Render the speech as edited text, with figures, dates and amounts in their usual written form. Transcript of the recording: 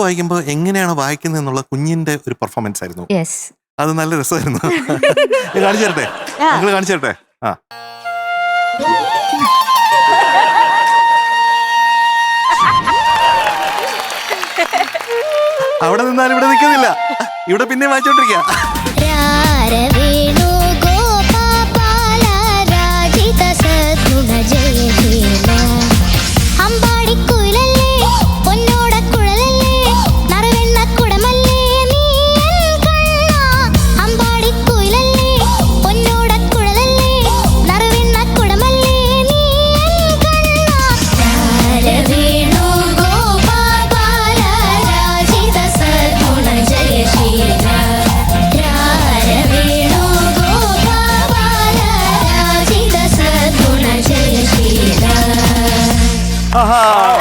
വായിക്കുമ്പോൾ എങ്ങനെയാണ് വായിക്കുന്നത് എന്നുള്ള കുഞ്ഞിന്റെ ഒരു പെർഫോമൻസ് ആയിരുന്നു. അത് നല്ല രസമായിരുന്നു. കാണിച്ചു തരട്ടെ, നിങ്ങൾ കാണിച്ചു തരട്ടെ. ആ അവിടെ നിന്നാലും ഇവിടെ നിൽക്കുന്നില്ല, ഇവിടെ പിന്നെ വായിച്ചോണ്ടിരിക്കുക. ആഹാ